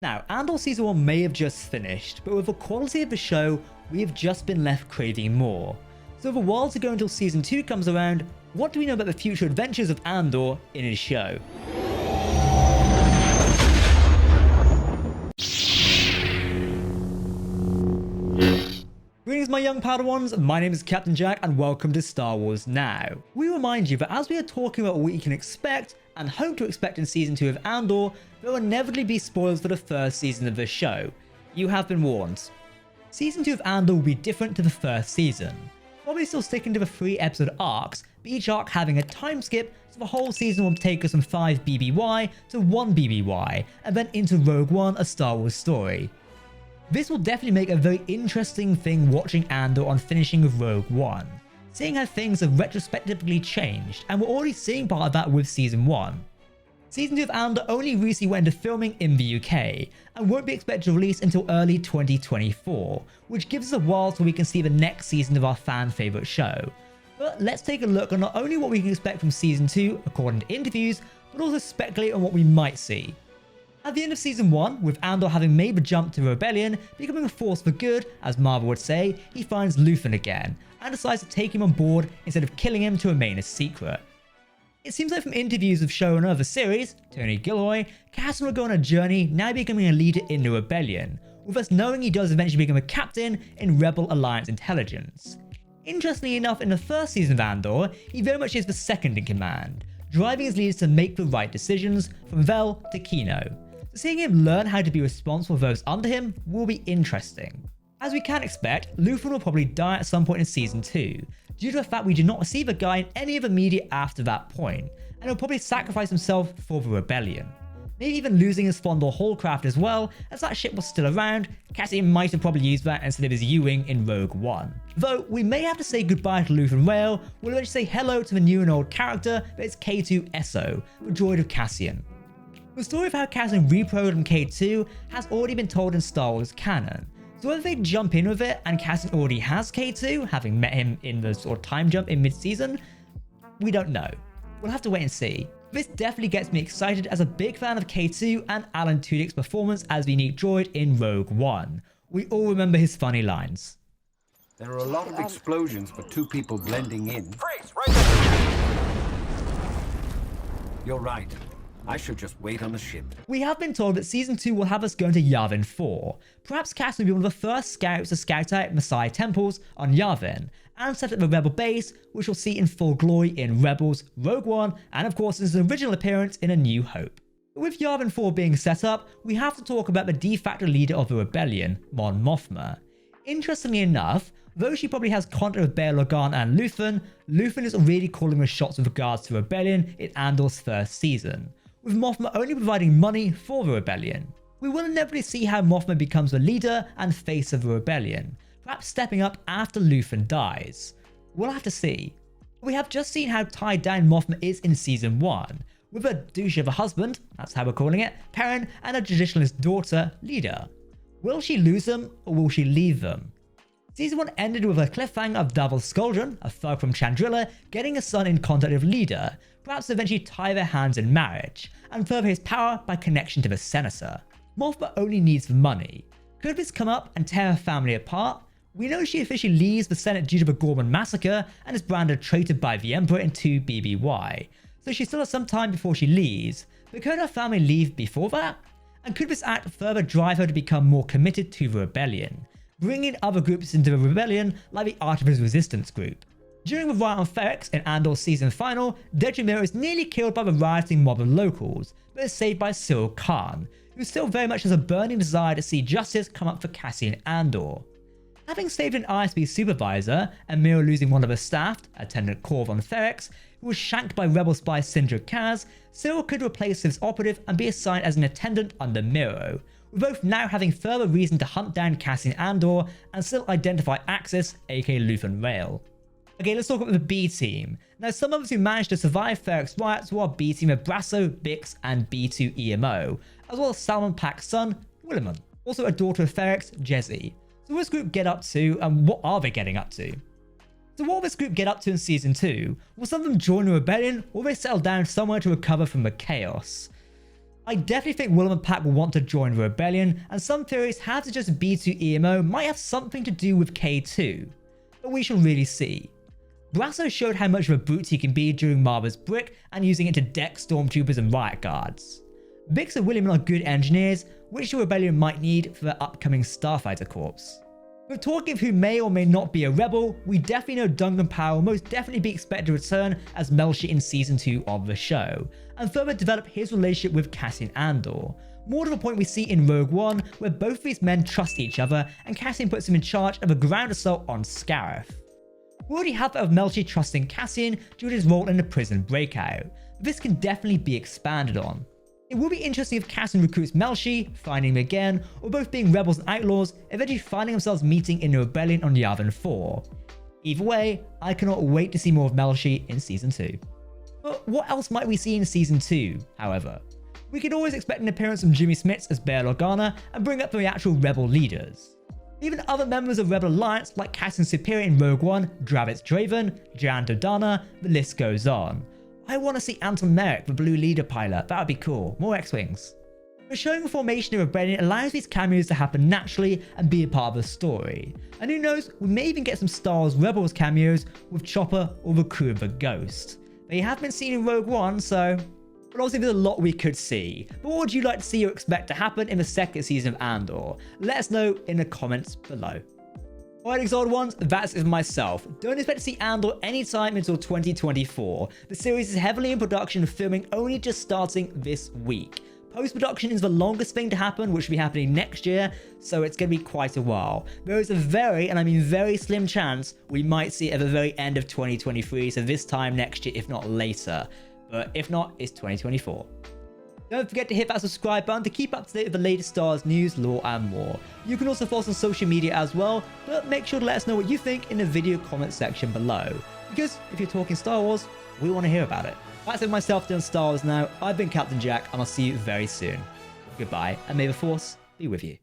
Now, Andor Season 1 may have just finished, but with the quality of the show, we have just been left craving more. So with a while to go until Season 2 comes around, what do we know about the future adventures of Andor in his show? Greetings my young Padawans, my name is Captain Jack and welcome to Star Wars Now. We remind you that as we are talking about what you can expect and hope to expect in Season 2 of Andor, there will inevitably be spoilers for the first season of the show. You have been warned. Season 2 of Andor will be different to the first season. Probably still sticking to the 3 episode arcs, but each arc having a time skip, so the whole season will take us from 5 BBY to 1 BBY, and then into Rogue One, a Star Wars story. This will definitely make a very interesting thing watching Andor on finishing of Rogue One, seeing how things have retrospectively changed, and we're already seeing part of that with Season 1. Season 2 of Andor only recently went into filming in the UK, and won't be expected to release until early 2024, which gives us a while so we can see the next season of our fan favourite show. But let's take a look on not only what we can expect from Season 2 according to interviews, but also speculate on what we might see. At the end of Season 1, with Andor having made the jump to Rebellion, becoming a force for good, as Marvel would say, he finds Luthen again, and decides to take him on board instead of killing him to remain a secret. It seems like from interviews of showrunner of the series, Tony Gilroy, Cassian will go on a journey now becoming a leader in the Rebellion, with us knowing he does eventually become a captain in Rebel Alliance intelligence. Interestingly enough, in the first season of Andor, he very much is the second in command, driving his leaders to make the right decisions from Vel to Kino. So seeing him learn how to be responsible for those under him will be interesting. As we can expect, Luthen will probably die at some point in Season 2, due to the fact we do not see the guy in any of the media after that point, and he'll probably sacrifice himself for the Rebellion. Maybe even losing his Fondor Hallcraft as well, as that ship was still around. Cassian might have probably used that instead of his U-Wing in Rogue One. Though we may have to say goodbye to Luthen Rael, we'll eventually say hello to the new and old character, but it's K2SO, the droid of Cassian. The story of how Cassian reprogrammed K2 has already been told in Star Wars canon, so whether they jump in with it and Cassian already has K2, having met him in the sort of time jump in mid-season, we don't know. We'll have to wait and see. This definitely gets me excited as a big fan of K2 and Alan Tudyk's performance as the unique droid in Rogue One. We all remember his funny lines. There are a lot of explosions for two people blending in. Freeze! Right there! You're right. I should just wait on the ship. We have been told that Season 2 will have us going to Yavin 4. Perhaps Cassian will be one of the first scouts to scout out Messiah temples on Yavin, and set up the Rebel base, which we'll see in full glory in Rebels, Rogue One, and of course his original appearance in A New Hope. With Yavin 4 being set up, we have to talk about the de facto leader of the rebellion, Mon Mothma. Interestingly enough, though she probably has contact with Bail Organa and Luthen, Luthen is already calling the shots with regards to rebellion in Andor's first season, with Mothma only providing money for the rebellion. We will inevitably see how Mothma becomes the leader and face of the rebellion, perhaps stepping up after Luthen dies. We'll have to see. We have just seen how tied down Mothma is in Season 1, with a douche of a husband, that's how we're calling it, Perrin, and a traditionalist daughter, Leda. Will she lose them, or will she leave them? Season 1 ended with a cliffhanger of Davos Squadron, a thug from Chandrila, getting a son in contact with Leda, perhaps to eventually tie their hands in marriage, and further his power by connection to the senator. Mothma only needs the money. Could this come up and tear her family apart? We know she officially leaves the Senate due to the Gorman massacre and is branded traitor by the Emperor in 2 BBY, so she still has some time before she leaves, but could her family leave before that? And could this act further drive her to become more committed to the rebellion, bringing other groups into the rebellion like the Artemis Resistance group? During the riot on Ferrix in Andor's season final, Dedra is nearly killed by the rioting mob of locals, but is saved by Syril Khan, who still very much has a burning desire to see justice come up for Cassian Andor. Having saved an ISB supervisor, and Mero losing one of her staff, Attendant Corv on Ferrix, who was shanked by rebel spy Sindra Kaz, Syril could replace this operative and be assigned as an attendant under Mero, with both now having further reason to hunt down Cassian Andor and still identify Axis, aka Luthen Rael. Okay, let's talk about the B team. Now, some of us who managed to survive Ferrix riots were our B team of Brasso, Bix and B2EMO, as well as Salmon Pack's son, Williman, also a daughter of Ferrix, Jezzy. So what does this group get up to, and what are they getting up to? So what will this group get up to in Season 2? Will some of them join the rebellion, or will they settle down somewhere to recover from the chaos? I definitely think Willem and Pac will want to join the rebellion, and some theories have suggested B2EMO might have something to do with K2, but we shall really see. Brasso showed how much of a brute he can be during Marva's brick and using it to deck stormtroopers and riot guards. Bix and William are good engineers, which the rebellion might need for their upcoming Starfighter Corps. But talking of who may or may not be a rebel, we definitely know Duncan Powell will most definitely be expected to return as Melshi in season 2 of the show, and further develop his relationship with Cassian Andor, more to the point we see in Rogue One, where both of these men trust each other and Cassian puts him in charge of a ground assault on Scarif. We already have that of Melshi trusting Cassian due to his role in the prison breakout, but this can definitely be expanded on. It will be interesting if Cassian recruits Melshi, finding him again, or both being rebels and outlaws, eventually finding themselves meeting in the rebellion on Yavin 4. Either way, I cannot wait to see more of Melshi in season 2. But what else might we see in season 2, however? We could always expect an appearance from Jimmy Smits as Bail Organa and bring up the actual rebel leaders. Even other members of Rebel Alliance like Cassian's superior in Rogue One, Dravitz Draven, Jan Dodana, the list goes on. I want to see Anton Merrick, the Blue Leader pilot, that would be cool, more X-Wings. But showing the formation of Rebellion allows these cameos to happen naturally and be a part of the story. And who knows, we may even get some Star Wars Rebels cameos with Chopper or the crew of the Ghost. They have been seen in Rogue One, so... But obviously there's a lot we could see. But what would you like to see or expect to happen in the second season of Andor? Let us know in the comments below. Alright Exalted Ones, that's it for myself. Don't expect to see Andor anytime until 2024. The series is heavily in production, filming only just starting this week. Post-production is the longest thing to happen, which will be happening next year, so it's going to be quite a while. There is a very, and I mean very slim chance we might see it at the very end of 2023, so this time next year if not later. But if not, it's 2024. Don't forget to hit that subscribe button to keep up to date with the latest Star Wars news, lore, and more. You can also follow us on social media as well, but make sure to let us know what you think in the video comment section below. Because if you're talking Star Wars, we want to hear about it. That's it myself doing Star Wars now. I've been Captain Jack, and I'll see you very soon. Goodbye, and may the Force be with you.